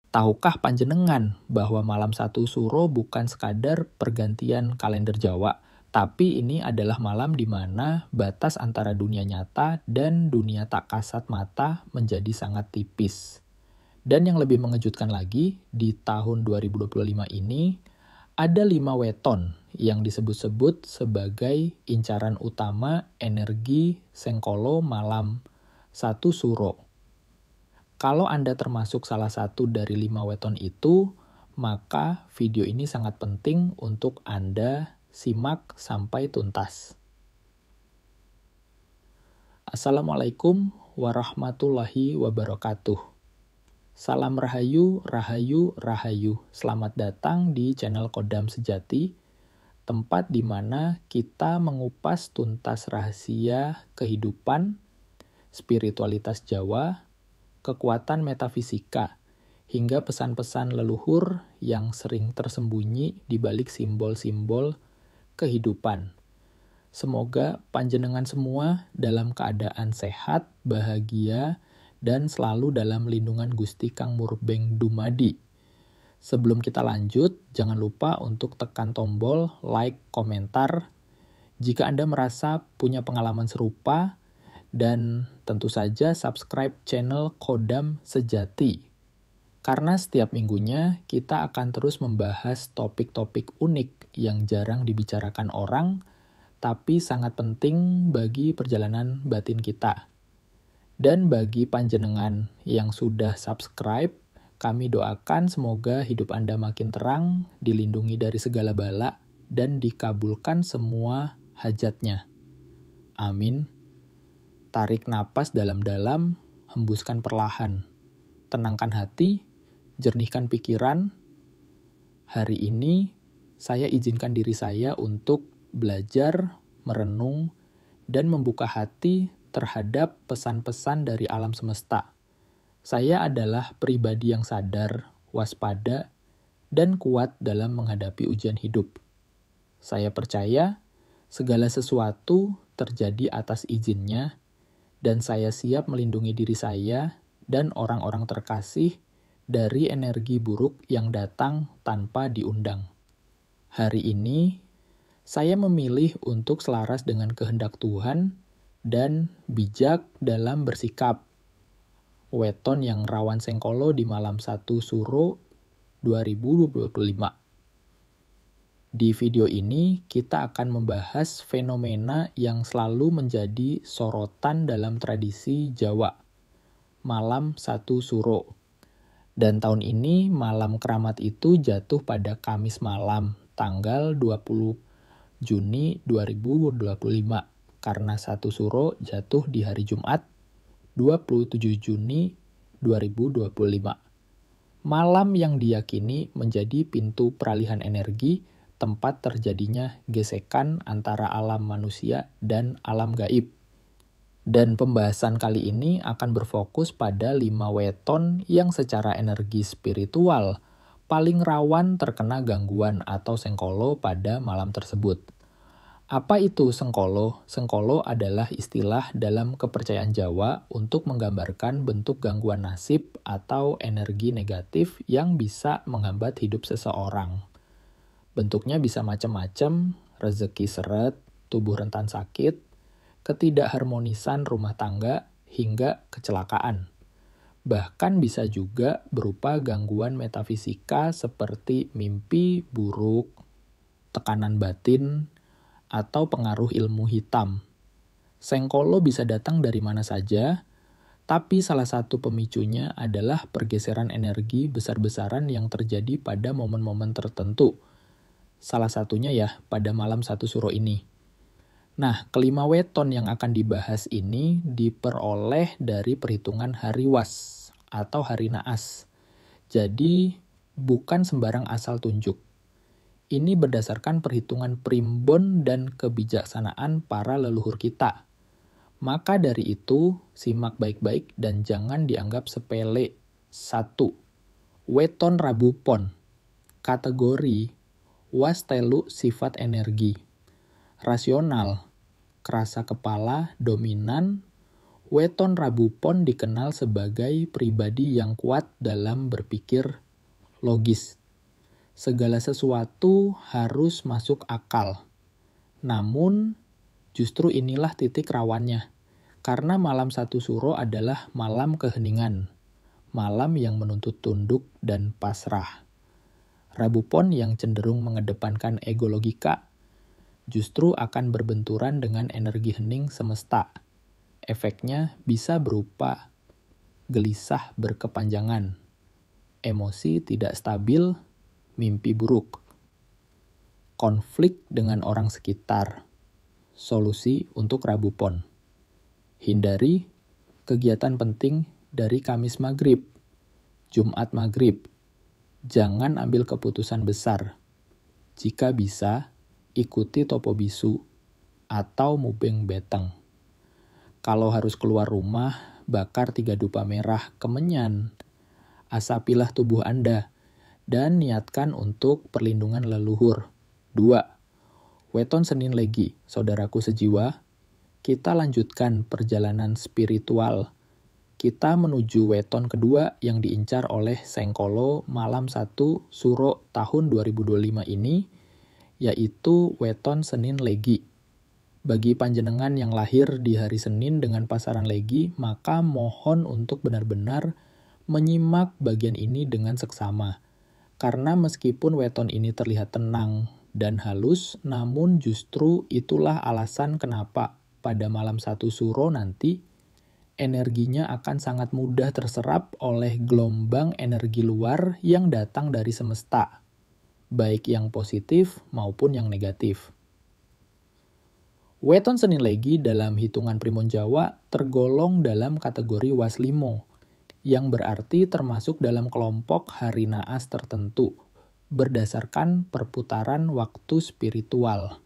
Tahukah panjenengan bahwa malam satu suro bukan sekadar pergantian kalender Jawa, tapi ini adalah malam di mana batas antara dunia nyata dan dunia tak kasat mata menjadi sangat tipis. Dan yang lebih mengejutkan lagi, di tahun 2025 ini ada 5 weton yang disebut-sebut sebagai incaran utama energi Sengkolo malam satu suro. Kalau Anda termasuk salah satu dari 5 weton itu, maka video ini sangat penting untuk Anda simak sampai tuntas. Assalamualaikum warahmatullahi wabarakatuh. Salam Rahayu, Rahayu, Rahayu. Selamat datang di channel Kodam Sejati, tempat di mana kita mengupas tuntas rahasia kehidupan, spiritualitas Jawa, kekuatan metafisika, hingga pesan-pesan leluhur yang sering tersembunyi di balik simbol-simbol kehidupan. Semoga panjenengan semua dalam keadaan sehat, bahagia, dan selalu dalam lindungan Gusti Kang Murbeng Dumadi. Sebelum kita lanjut, jangan lupa untuk tekan tombol like, komentar. Jika Anda merasa punya pengalaman serupa, dan tentu saja subscribe channel Kodam Sejati. Karena setiap minggunya kita akan terus membahas topik-topik unik yang jarang dibicarakan orang, tapi sangat penting bagi perjalanan batin kita. Dan bagi panjenengan yang sudah subscribe, kami doakan semoga hidup Anda makin terang, dilindungi dari segala bala, dan dikabulkan semua hajatnya. Amin. Tarik napas dalam-dalam, hembuskan perlahan. Tenangkan hati, jernihkan pikiran. Hari ini, saya izinkan diri saya untuk belajar, merenung, dan membuka hati terhadap pesan-pesan dari alam semesta. Saya adalah pribadi yang sadar, waspada, dan kuat dalam menghadapi ujian hidup. Saya percaya segala sesuatu terjadi atas izinnya, dan saya siap melindungi diri saya dan orang-orang terkasih dari energi buruk yang datang tanpa diundang. Hari ini, saya memilih untuk selaras dengan kehendak Tuhan dan bijak dalam bersikap. Weton yang rawan Sengkolo di malam 1 Suro 2025. Di video ini, kita akan membahas fenomena yang selalu menjadi sorotan dalam tradisi Jawa, malam 1 Suro. Dan tahun ini, malam keramat itu jatuh pada Kamis malam, tanggal 20 Juni 2025, karena 1 Suro jatuh di hari Jumat, 27 Juni 2025. Malam yang diyakini menjadi pintu peralihan energi, tempat terjadinya gesekan antara alam manusia dan alam gaib. Dan pembahasan kali ini akan berfokus pada 5 weton yang secara energi spiritual paling rawan terkena gangguan atau Sengkolo pada malam tersebut. Apa itu Sengkolo? Sengkolo adalah istilah dalam kepercayaan Jawa untuk menggambarkan bentuk gangguan nasib atau energi negatif yang bisa menghambat hidup seseorang. Bentuknya bisa macam-macam, rezeki seret, tubuh rentan sakit, ketidakharmonisan rumah tangga, hingga kecelakaan. Bahkan bisa juga berupa gangguan metafisika seperti mimpi buruk, tekanan batin, atau pengaruh ilmu hitam. Sengkolo bisa datang dari mana saja, tapi salah satu pemicunya adalah pergeseran energi besar-besaran yang terjadi pada momen-momen tertentu. Salah satunya ya pada malam 1 Suro ini. Nah, kelima weton yang akan dibahas ini diperoleh dari perhitungan hari Was atau hari naas. Jadi, bukan sembarang asal tunjuk. Ini berdasarkan perhitungan primbon dan kebijaksanaan para leluhur kita. Maka dari itu, simak baik-baik dan jangan dianggap sepele. 1. Weton Rabu Pon. Kategori Was telu sifat energi. Rasional, kerasa kepala, dominan, Weton Rabu Pon dikenal sebagai pribadi yang kuat dalam berpikir logis. Segala sesuatu harus masuk akal. Namun, justru inilah titik rawannya. Karena malam 1 Suro adalah malam keheningan. Malam yang menuntut tunduk dan pasrah. Rabu Pon yang cenderung mengedepankan ego logika justru akan berbenturan dengan energi hening semesta. Efeknya bisa berupa gelisah berkepanjangan, emosi tidak stabil, mimpi buruk, konflik dengan orang sekitar. Solusi untuk Rabu Pon: hindari kegiatan penting dari Kamis Maghrib, Jumat Maghrib. Jangan ambil keputusan besar. Jika bisa, ikuti topo bisu atau mubeng beteng. Kalau harus keluar rumah, bakar 3 dupa merah kemenyan. Asapilah tubuh Anda dan niatkan untuk perlindungan leluhur. 2. Weton Senin Legi, saudaraku sejiwa, kita lanjutkan perjalanan spiritual. Kita menuju weton kedua yang diincar oleh Sengkolo malam 1 Suro tahun 2025 ini, yaitu weton Senin Legi. Bagi panjenengan yang lahir di hari Senin dengan pasaran Legi, maka mohon untuk benar-benar menyimak bagian ini dengan seksama. Karena meskipun weton ini terlihat tenang dan halus, namun justru itulah alasan kenapa pada malam 1 Suro nanti energinya akan sangat mudah terserap oleh gelombang energi luar yang datang dari semesta, baik yang positif maupun yang negatif. Weton Senin Legi dalam hitungan Primun Jawa tergolong dalam kategori Waslimo, yang berarti termasuk dalam kelompok hari naas tertentu, berdasarkan perputaran waktu spiritual.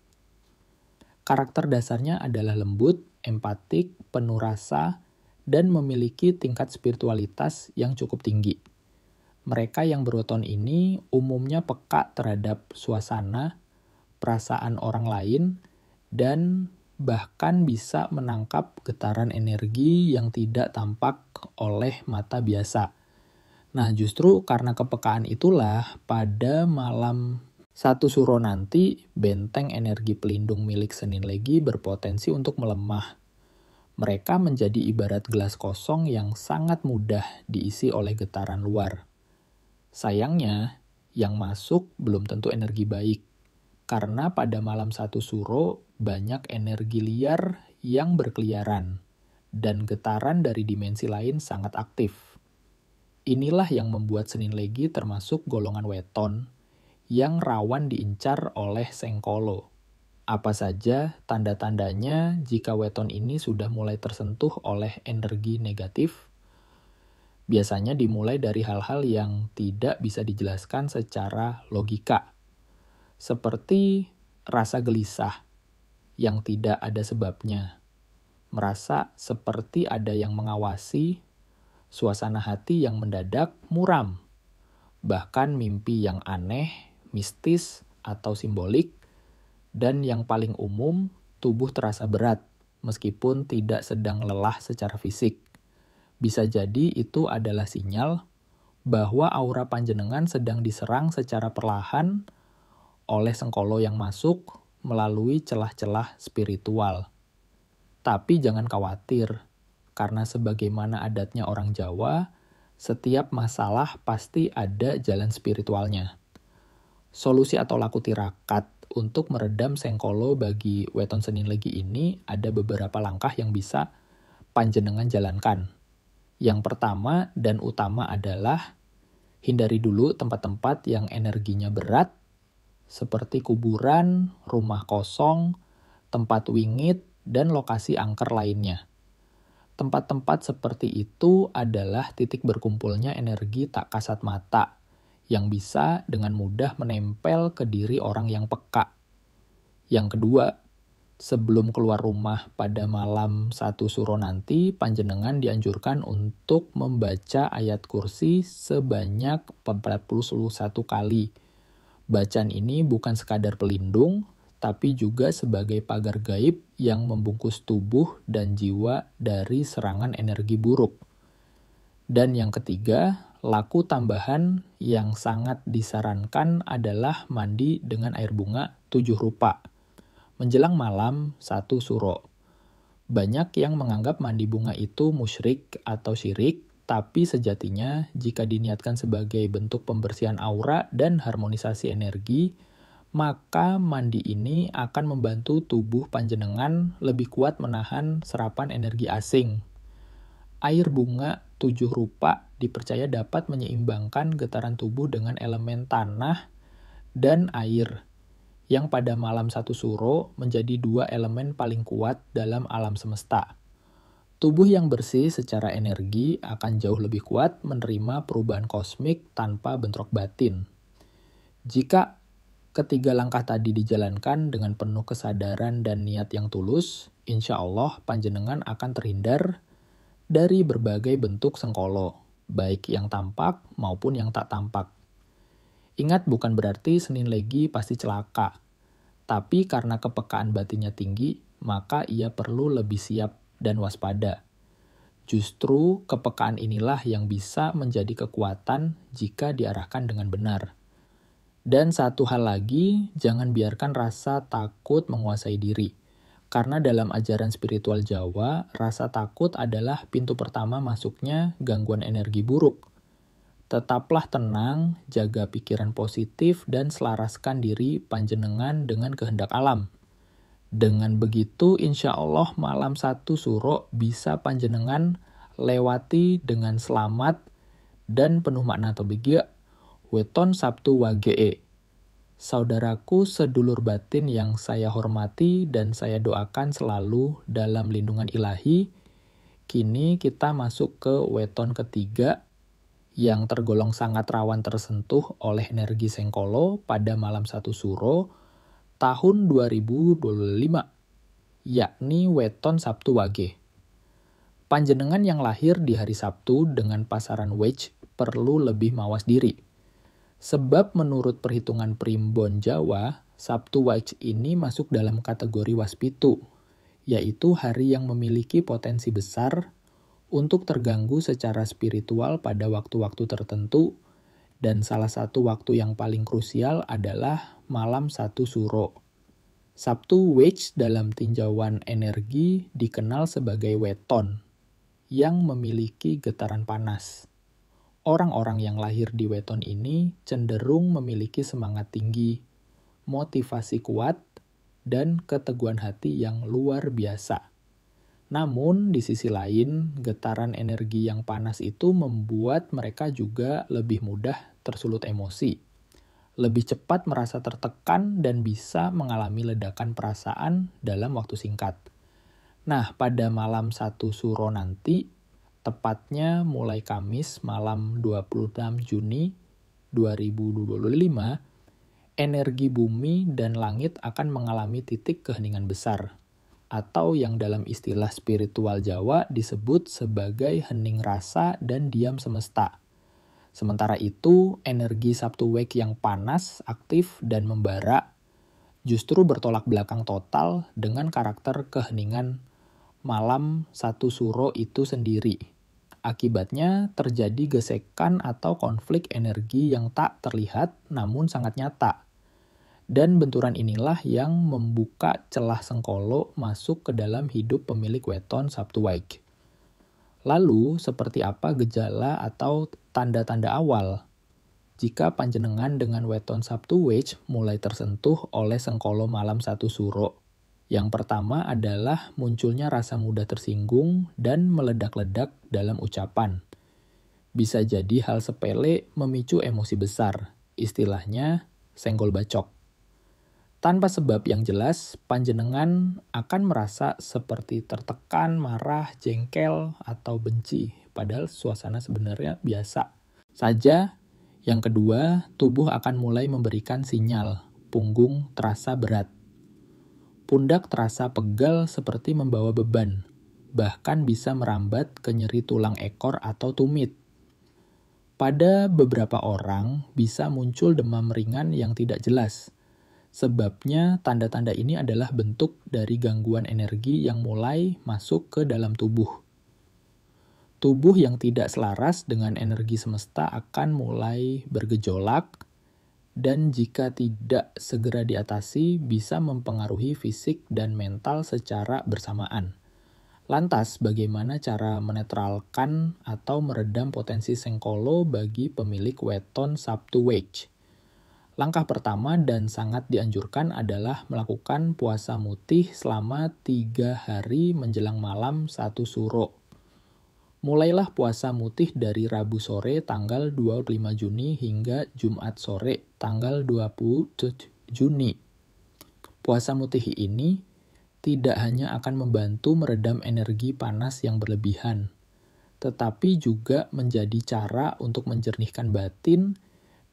Karakter dasarnya adalah lembut, empatik, penuh rasa, dan memiliki tingkat spiritualitas yang cukup tinggi. Mereka yang berweton ini umumnya peka terhadap suasana, perasaan orang lain, dan bahkan bisa menangkap getaran energi yang tidak tampak oleh mata biasa. Nah, justru karena kepekaan itulah pada malam 1 Suro nanti, benteng energi pelindung milik Senin Legi berpotensi untuk melemah. Mereka menjadi ibarat gelas kosong yang sangat mudah diisi oleh getaran luar. Sayangnya, yang masuk belum tentu energi baik. Karena pada malam 1 Suro banyak energi liar yang berkeliaran, dan getaran dari dimensi lain sangat aktif. Inilah yang membuat Senin Legi termasuk golongan weton yang rawan diincar oleh Sengkolo. Apa saja tanda-tandanya jika weton ini sudah mulai tersentuh oleh energi negatif? Biasanya dimulai dari hal-hal yang tidak bisa dijelaskan secara logika. Seperti rasa gelisah yang tidak ada sebabnya, merasa seperti ada yang mengawasi, suasana hati yang mendadak muram, bahkan mimpi yang aneh, mistis, atau simbolik, dan yang paling umum, tubuh terasa berat meskipun tidak sedang lelah secara fisik. Bisa jadi itu adalah sinyal bahwa aura panjenengan sedang diserang secara perlahan oleh Sengkolo yang masuk melalui celah-celah spiritual. Tapi jangan khawatir, karena sebagaimana adatnya orang Jawa, setiap masalah pasti ada jalan spiritualnya. Solusi atau laku tirakat untuk meredam Sengkolo bagi weton Senin Legi ini ada beberapa langkah yang bisa panjenengan jalankan. Yang pertama dan utama adalah hindari dulu tempat-tempat yang energinya berat, seperti kuburan, rumah kosong, tempat wingit, dan lokasi angker lainnya. Tempat-tempat seperti itu adalah titik berkumpulnya energi tak kasat mata, yang bisa dengan mudah menempel ke diri orang yang peka. Yang kedua, sebelum keluar rumah pada malam 1 Suro nanti, panjenengan dianjurkan untuk membaca ayat kursi sebanyak 41 kali. Bacaan ini bukan sekadar pelindung, tapi juga sebagai pagar gaib yang membungkus tubuh dan jiwa dari serangan energi buruk. Dan yang ketiga, laku tambahan yang sangat disarankan adalah mandi dengan air bunga 7 rupa. Menjelang malam 1 suro. Banyak yang menganggap mandi bunga itu musyrik atau syirik, tapi sejatinya jika diniatkan sebagai bentuk pembersihan aura dan harmonisasi energi, maka mandi ini akan membantu tubuh panjenengan lebih kuat menahan serapan energi asing. Air bunga 7 rupa dipercaya dapat menyeimbangkan getaran tubuh dengan elemen tanah dan air, yang pada malam 1 suro menjadi 2 elemen paling kuat dalam alam semesta. Tubuh yang bersih secara energi akan jauh lebih kuat menerima perubahan kosmik tanpa bentrok batin. Jika ketiga langkah tadi dijalankan dengan penuh kesadaran dan niat yang tulus, insya Allah panjenengan akan terhindar dari berbagai bentuk sengkolo, baik yang tampak maupun yang tak tampak. Ingat, bukan berarti Senin Legi pasti celaka. Tapi karena kepekaan batinnya tinggi, maka ia perlu lebih siap dan waspada. Justru kepekaan inilah yang bisa menjadi kekuatan jika diarahkan dengan benar. Dan satu hal lagi, jangan biarkan rasa takut menguasai diri. Karena dalam ajaran spiritual Jawa, rasa takut adalah pintu pertama masuknya gangguan energi buruk. Tetaplah tenang, jaga pikiran positif, dan selaraskan diri panjenengan dengan kehendak alam. Dengan begitu, insya Allah malam 1 suro bisa panjenengan lewati dengan selamat dan penuh makna terbegik weton Sabtu Wage. Saudaraku sedulur batin yang saya hormati dan saya doakan selalu dalam lindungan ilahi, kini kita masuk ke weton ketiga yang tergolong sangat rawan tersentuh oleh energi sengkolo pada malam 1 suro tahun 2025, yakni weton Sabtu Wage. Panjenengan yang lahir di hari Sabtu dengan pasaran Wage perlu lebih mawas diri. Sebab menurut perhitungan primbon Jawa, Sabtu Wage ini masuk dalam kategori waspitu, yaitu hari yang memiliki potensi besar untuk terganggu secara spiritual pada waktu-waktu tertentu, dan salah satu waktu yang paling krusial adalah malam 1 suro. Sabtu Wage dalam tinjauan energi dikenal sebagai weton, yang memiliki getaran panas. Orang-orang yang lahir di weton ini cenderung memiliki semangat tinggi, motivasi kuat, dan keteguhan hati yang luar biasa. Namun, di sisi lain, getaran energi yang panas itu membuat mereka juga lebih mudah tersulut emosi, lebih cepat merasa tertekan, dan bisa mengalami ledakan perasaan dalam waktu singkat. Nah, pada malam 1 suro nanti, tepatnya mulai Kamis malam 26 Juni 2025, energi bumi dan langit akan mengalami titik keheningan besar, atau yang dalam istilah spiritual Jawa disebut sebagai hening rasa dan diam semesta. Sementara itu, energi Sabtu Wage yang panas, aktif, dan membara justru bertolak belakang total dengan karakter keheningan malam 1 suro itu sendiri. Akibatnya terjadi gesekan atau konflik energi yang tak terlihat namun sangat nyata. Dan benturan inilah yang membuka celah sengkolo masuk ke dalam hidup pemilik weton Sabtu Wage. Lalu, seperti apa gejala atau tanda-tanda awal jika panjenengan dengan weton Sabtu Wage mulai tersentuh oleh sengkolo malam 1 suro? Yang pertama adalah munculnya rasa mudah tersinggung dan meledak-ledak dalam ucapan. Bisa jadi hal sepele memicu emosi besar, istilahnya senggol bacok. Tanpa sebab yang jelas, panjenengan akan merasa seperti tertekan, marah, jengkel, atau benci, padahal suasana sebenarnya biasa saja. Yang kedua, tubuh akan mulai memberikan sinyal, punggung terasa berat. Pundak terasa pegal seperti membawa beban, bahkan bisa merambat ke nyeri tulang ekor atau tumit. Pada beberapa orang bisa muncul demam ringan yang tidak jelas, Sebabnya tanda-tanda ini adalah bentuk dari gangguan energi yang mulai masuk ke dalam tubuh. Tubuh yang tidak selaras dengan energi semesta akan mulai bergejolak, dan jika tidak segera diatasi bisa mempengaruhi fisik dan mental secara bersamaan. Lantas, bagaimana cara menetralkan atau meredam potensi sengkolo bagi pemilik weton Sabtu Wage? Langkah pertama dan sangat dianjurkan adalah melakukan puasa mutih selama 3 hari menjelang malam 1 Suro. Mulailah puasa mutih dari Rabu sore tanggal 25 Juni hingga Jumat sore tanggal 27 Juni. Puasa mutih ini tidak hanya akan membantu meredam energi panas yang berlebihan, tetapi juga menjadi cara untuk menjernihkan batin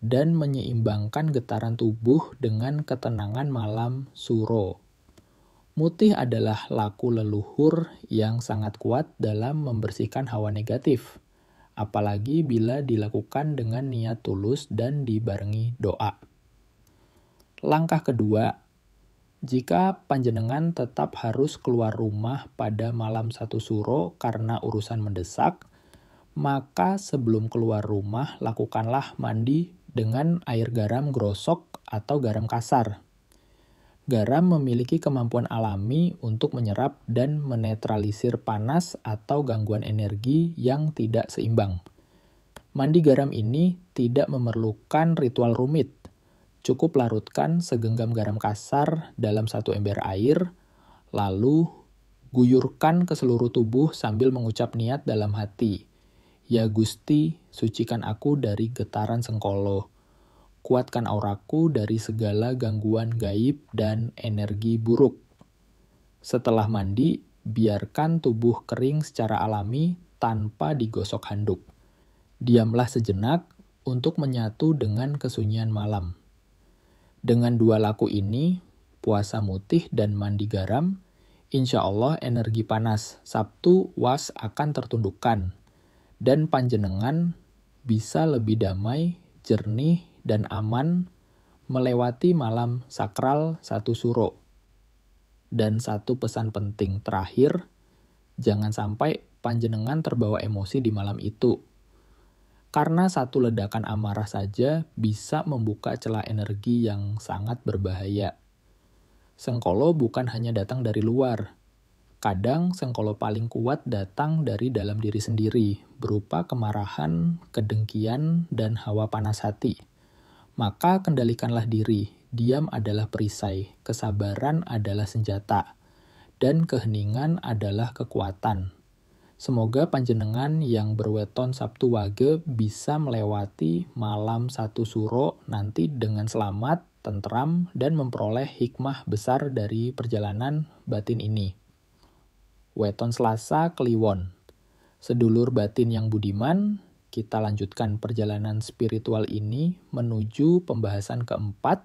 dan menyeimbangkan getaran tubuh dengan ketenangan malam Suro. Mutih adalah laku leluhur yang sangat kuat dalam membersihkan hawa negatif, apalagi bila dilakukan dengan niat tulus dan dibarengi doa. Langkah kedua, jika panjenengan tetap harus keluar rumah pada malam 1 Suro karena urusan mendesak, maka sebelum keluar rumah lakukanlah mandi dengan air garam grosok atau garam kasar. Garam memiliki kemampuan alami untuk menyerap dan menetralisir panas atau gangguan energi yang tidak seimbang. Mandi garam ini tidak memerlukan ritual rumit. Cukup larutkan segenggam garam kasar dalam 1 ember air, lalu guyurkan ke seluruh tubuh sambil mengucap niat dalam hati. Ya Gusti, sucikan aku dari getaran sengkolo. Kuatkan auraku dari segala gangguan gaib dan energi buruk. Setelah mandi, biarkan tubuh kering secara alami tanpa digosok handuk. Diamlah sejenak untuk menyatu dengan kesunyian malam. Dengan 2 laku ini, puasa mutih dan mandi garam, insya Allah energi panas Sabtu Was akan tertundukkan, dan panjenengan bisa lebih damai, jernih, dan aman melewati malam sakral 1 Suro. Dan satu pesan penting terakhir, jangan sampai panjenengan terbawa emosi di malam itu. Karena satu ledakan amarah saja bisa membuka celah energi yang sangat berbahaya. Sengkolo bukan hanya datang dari luar. Kadang sengkolo paling kuat datang dari dalam diri sendiri, berupa kemarahan, kedengkian, dan hawa panas hati. Maka kendalikanlah diri, diam adalah perisai, kesabaran adalah senjata, dan keheningan adalah kekuatan. Semoga panjenengan yang berweton Sabtu Wage bisa melewati malam 1 Suro nanti dengan selamat, tentram, dan memperoleh hikmah besar dari perjalanan batin ini. Weton Selasa Kliwon. Sedulur batin yang budiman, kita lanjutkan perjalanan spiritual ini menuju pembahasan keempat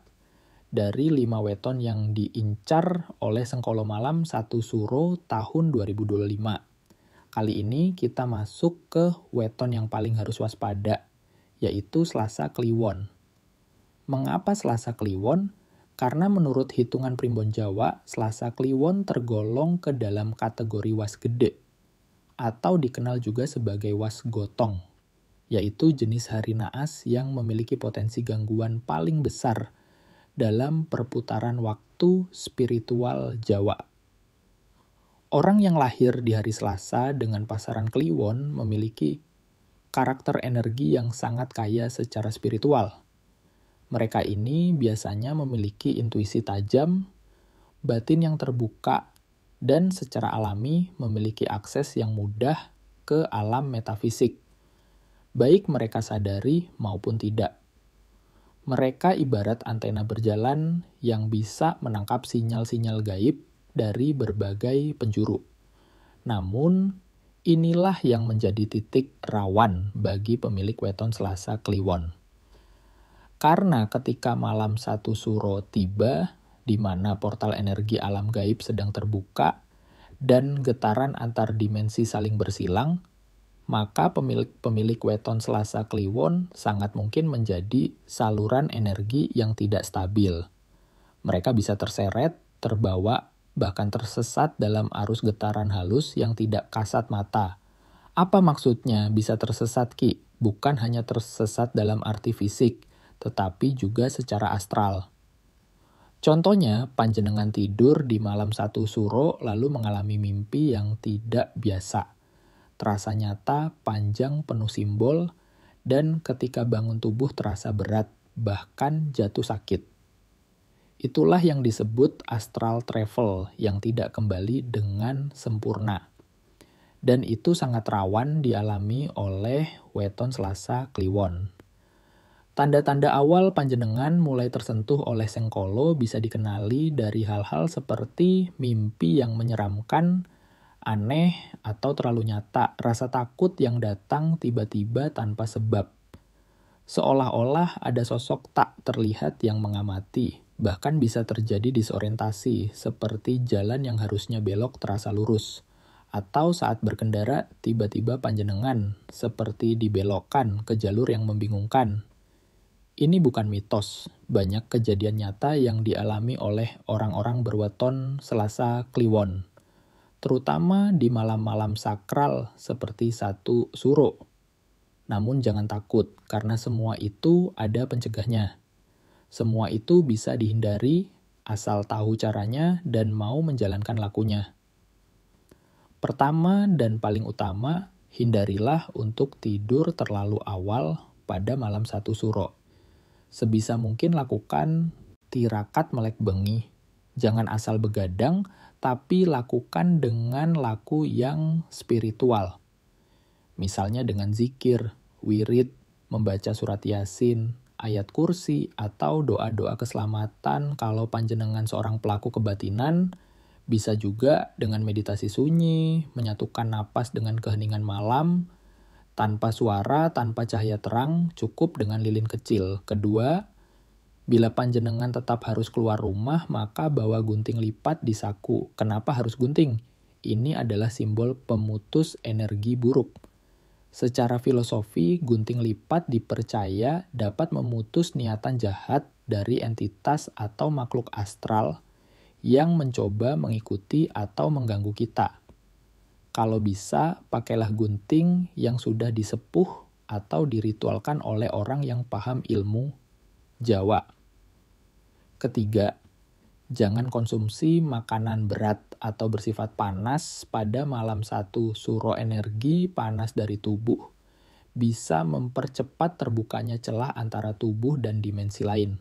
dari 5 weton yang diincar oleh Sengkolo Malam 1 Suro tahun 2025. Kali ini kita masuk ke weton yang paling harus waspada, yaitu Selasa Kliwon. Mengapa Selasa Kliwon? Karena menurut hitungan Primbon Jawa, Selasa Kliwon tergolong ke dalam kategori was gede, atau dikenal juga sebagai was gotong, yaitu jenis hari naas yang memiliki potensi gangguan paling besar dalam perputaran waktu spiritual Jawa. Orang yang lahir di hari Selasa dengan pasaran Kliwon memiliki karakter energi yang sangat kaya secara spiritual. Mereka ini biasanya memiliki intuisi tajam, batin yang terbuka, dan secara alami memiliki akses yang mudah ke alam metafisik, baik mereka sadari maupun tidak. Mereka ibarat antena berjalan yang bisa menangkap sinyal-sinyal gaib dari berbagai penjuru. Namun, inilah yang menjadi titik rawan bagi pemilik weton Selasa Kliwon. Karena ketika malam 1 Suro tiba, di mana portal energi alam gaib sedang terbuka, dan getaran antar dimensi saling bersilang, maka pemilik weton Selasa Kliwon sangat mungkin menjadi saluran energi yang tidak stabil. Mereka bisa terseret, terbawa, bahkan tersesat dalam arus getaran halus yang tidak kasat mata. Apa maksudnya bisa tersesat, Ki? Bukan hanya tersesat dalam arti fisik, tetapi juga secara astral. Contohnya, panjenengan tidur di malam satu suro lalu mengalami mimpi yang tidak biasa. Terasa nyata, panjang, penuh simbol, dan ketika bangun tubuh terasa berat, bahkan jatuh sakit. Itulah yang disebut astral travel yang tidak kembali dengan sempurna. Dan itu sangat rawan dialami oleh weton Selasa Kliwon. Tanda-tanda awal panjenengan mulai tersentuh oleh Sengkolo bisa dikenali dari hal-hal seperti mimpi yang menyeramkan, aneh, atau terlalu nyata, rasa takut yang datang tiba-tiba tanpa sebab. Seolah-olah ada sosok tak terlihat yang mengamati, bahkan bisa terjadi disorientasi, seperti jalan yang harusnya belok terasa lurus. Atau saat berkendara, tiba-tiba panjenengan seperti dibelokkan ke jalur yang membingungkan. Ini bukan mitos, banyak kejadian nyata yang dialami oleh orang-orang berweton Selasa Kliwon. Terutama di malam-malam sakral seperti satu suro. Namun jangan takut, karena semua itu ada pencegahnya. Semua itu bisa dihindari, asal tahu caranya dan mau menjalankan lakunya. Pertama dan paling utama, hindarilah untuk tidur terlalu awal pada malam satu suro. Sebisa mungkin lakukan tirakat melek bengi. Jangan asal begadang, tapi lakukan dengan laku yang spiritual. Misalnya dengan zikir, wirid, membaca surat Yasin, ayat kursi, atau doa-doa keselamatan kalau panjenengan seorang pelaku kebatinan. Bisa juga dengan meditasi sunyi, menyatukan napas dengan keheningan malam, tanpa suara, tanpa cahaya terang, cukup dengan lilin kecil. Kedua, bila panjenengan tetap harus keluar rumah, maka bawa gunting lipat di saku. Kenapa harus gunting? Ini adalah simbol pemutus energi buruk. Secara filosofi, gunting lipat dipercaya dapat memutus niatan jahat dari entitas atau makhluk astral yang mencoba mengikuti atau mengganggu kita. Kalau bisa, pakailah gunting yang sudah disepuh atau diritualkan oleh orang yang paham ilmu Jawa. Ketiga, jangan konsumsi makanan berat atau bersifat panas pada malam satu suro. Energi panas dari tubuh bisa mempercepat terbukanya celah antara tubuh dan dimensi lain.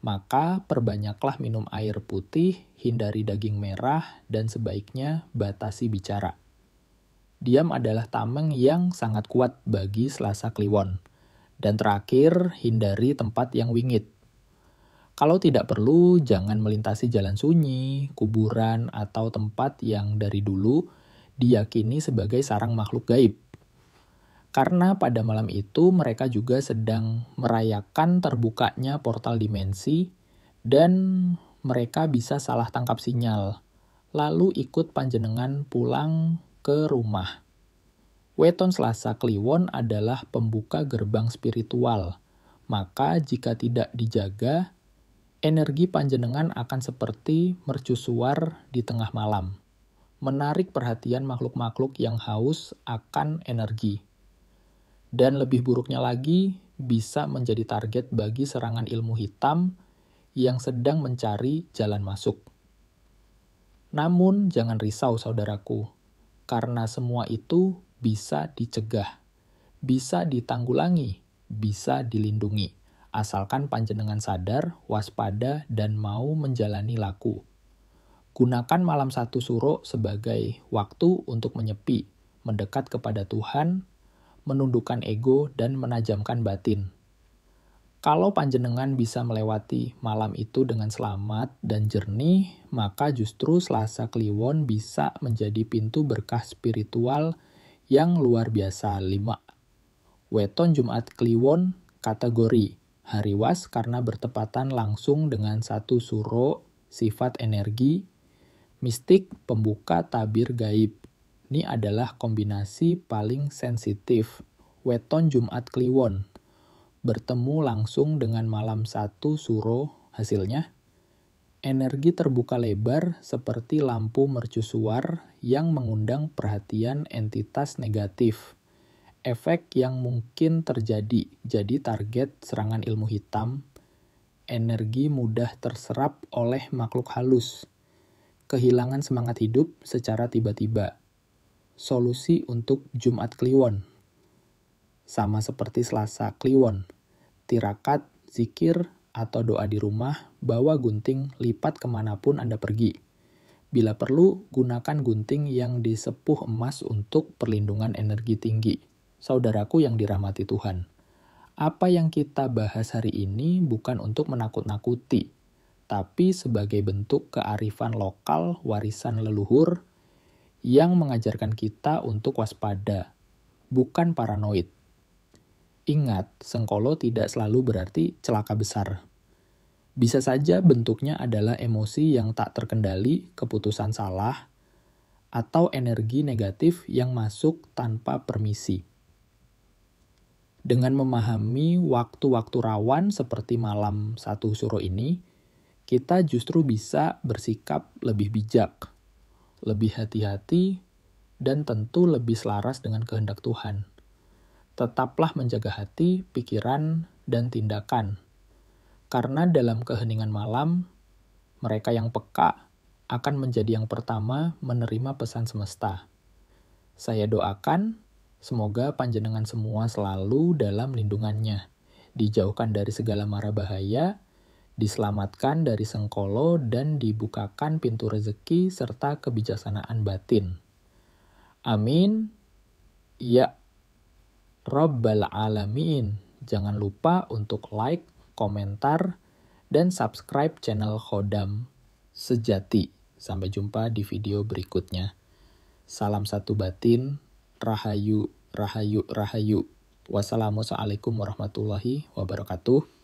Maka perbanyaklah minum air putih, hindari daging merah, dan sebaiknya batasi bicara. Diam adalah tameng yang sangat kuat bagi Selasa Kliwon. Dan terakhir, hindari tempat yang wingit. Kalau tidak perlu, jangan melintasi jalan sunyi, kuburan, atau tempat yang dari dulu diyakini sebagai sarang makhluk gaib. Karena pada malam itu mereka juga sedang merayakan terbukanya portal dimensi dan mereka bisa salah tangkap sinyal, lalu ikut panjenengan pulang ke rumah. Weton Selasa Kliwon adalah pembuka gerbang spiritual, maka jika tidak dijaga, energi panjenengan akan seperti mercusuar di tengah malam, menarik perhatian makhluk-makhluk yang haus akan energi. Dan lebih buruknya lagi, bisa menjadi target bagi serangan ilmu hitam yang sedang mencari jalan masuk. Namun jangan risau saudaraku, karena semua itu bisa dicegah, bisa ditanggulangi, bisa dilindungi, asalkan panjenengan sadar, waspada, dan mau menjalani laku. Gunakan malam satu suro sebagai waktu untuk menyepi, mendekat kepada Tuhan, menundukkan ego, dan menajamkan batin. Kalau panjenengan bisa melewati malam itu dengan selamat dan jernih, maka justru Selasa Kliwon bisa menjadi pintu berkah spiritual yang luar biasa. 5. Weton Jumat Kliwon kategori hariwas karena bertepatan langsung dengan satu suro, sifat energi, mistik, pembuka tabir gaib. Ini adalah kombinasi paling sensitif. Weton Jumat Kliwon bertemu langsung dengan malam satu suro, hasilnya Energi terbuka lebar seperti lampu mercusuar yang mengundang perhatian entitas negatif. Efek yang mungkin terjadi, jadi target serangan ilmu hitam. Energi mudah terserap oleh makhluk halus. Kehilangan semangat hidup secara tiba-tiba. Solusi untuk Jumat Kliwon. Sama seperti Selasa Kliwon. Tirakat, zikir, atau doa di rumah, bawa gunting lipat kemanapun Anda pergi. Bila perlu, gunakan gunting yang disepuh emas untuk perlindungan energi tinggi. Saudaraku yang dirahmati Tuhan, apa yang kita bahas hari ini bukan untuk menakut-nakuti, tapi sebagai bentuk kearifan lokal warisan leluhur yang mengajarkan kita untuk waspada, bukan paranoid. Ingat, sengkolo tidak selalu berarti celaka besar. Bisa saja bentuknya adalah emosi yang tak terkendali, keputusan salah, atau energi negatif yang masuk tanpa permisi. Dengan memahami waktu-waktu rawan seperti malam 1 Suro ini, kita justru bisa bersikap lebih bijak, lebih hati-hati, dan tentu lebih selaras dengan kehendak Tuhan. Tetaplah menjaga hati, pikiran, dan tindakan. Karena dalam keheningan malam, mereka yang peka akan menjadi yang pertama menerima pesan semesta. Saya doakan, semoga panjenengan semua selalu dalam lindungannya, dijauhkan dari segala mara bahaya, diselamatkan dari sengkolo, dan dibukakan pintu rezeki serta kebijaksanaan batin. Amin. Ya Rabbal Alamin. Jangan lupa untuk like, komentar, dan subscribe channel Khodam Sejati. Sampai jumpa di video berikutnya. Salam satu batin, rahayu, rahayu, rahayu. Wassalamualaikum warahmatullahi wabarakatuh.